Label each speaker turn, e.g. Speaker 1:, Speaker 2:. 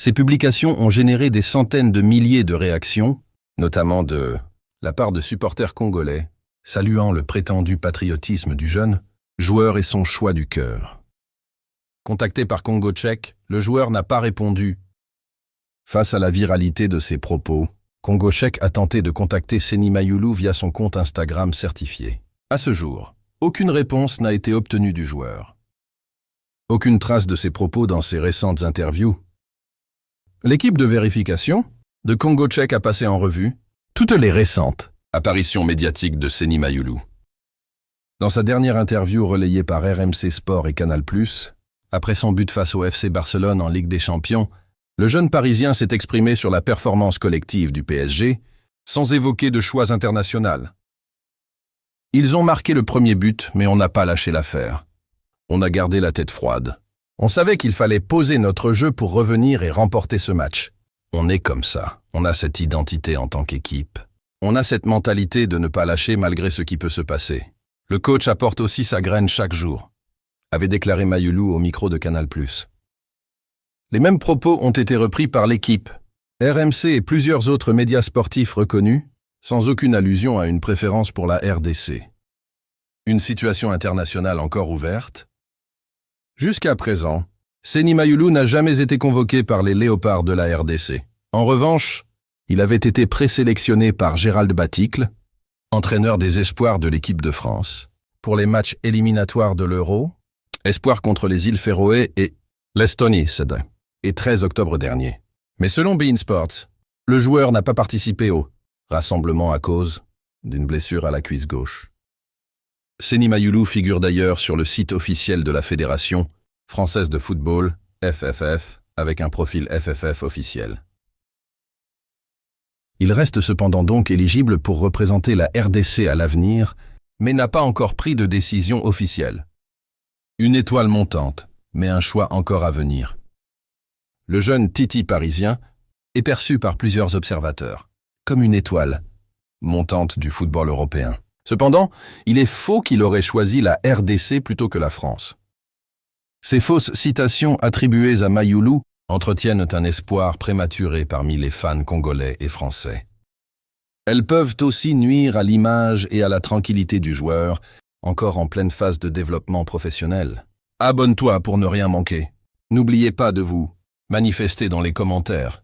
Speaker 1: Ces publications ont généré des centaines de milliers de réactions, notamment de la part de supporters congolais, saluant le prétendu patriotisme du jeune joueur et son choix du cœur. Contacté par Congo Tchèque, le joueur n'a pas répondu. Face à la viralité de ses propos, Congo Tchèque a tenté de contacter Seny Mayulu via son compte Instagram certifié. À ce jour, aucune réponse n'a été obtenue du joueur. Aucune trace de ses propos dans ses récentes interviews. L'équipe de vérification de Congo Tchèque a passé en revue toutes les récentes apparitions médiatiques de Seny Mayulu. Dans sa dernière interview relayée par RMC Sport et Canal+, après son but face au FC Barcelone en Ligue des Champions, le jeune Parisien s'est exprimé sur la performance collective du PSG, sans évoquer de choix international. Ils ont marqué le premier but, mais on n'a pas lâché l'affaire. On a gardé la tête froide. On savait qu'il fallait poser notre jeu pour revenir et remporter ce match. On est comme ça. On a cette identité en tant qu'équipe. On a cette mentalité de ne pas lâcher malgré ce qui peut se passer. Le coach apporte aussi sa graine chaque jour, avait déclaré Mayulu au micro de Canal+. Les mêmes propos ont été repris par l'équipe, RMC et plusieurs autres médias sportifs reconnus, sans aucune allusion à une préférence pour la RDC. Une situation internationale encore ouverte. Jusqu'à présent, Seny Mayulu n'a jamais été convoqué par les Léopards de la RDC. En revanche, il avait été présélectionné par Gérald Baticle, entraîneur des espoirs de l'équipe de France, pour les matchs éliminatoires de l'Euro, espoirs contre les îles Féroé et l'Estonie, et 13 octobre dernier. Mais selon beIN Sports, le joueur n'a pas participé au rassemblement à cause d'une blessure à la cuisse gauche. Seny Mayulu figure d'ailleurs sur le site officiel de la Fédération française de football, FFF, avec un profil FFF officiel. Il reste cependant donc éligible pour représenter la RDC à l'avenir, mais n'a pas encore pris de décision officielle. Une étoile montante, mais un choix encore à venir. Le jeune Titi parisien est perçu par plusieurs observateurs comme une étoile montante du football européen. Cependant, il est faux qu'il aurait choisi la RDC plutôt que la France. Ces fausses citations attribuées à Mayulu entretiennent un espoir prématuré parmi les fans congolais et français. Elles peuvent aussi nuire à l'image et à la tranquillité du joueur, encore en pleine phase de développement professionnel. Abonne-toi pour ne rien manquer. N'oubliez pas de vous manifester dans les commentaires.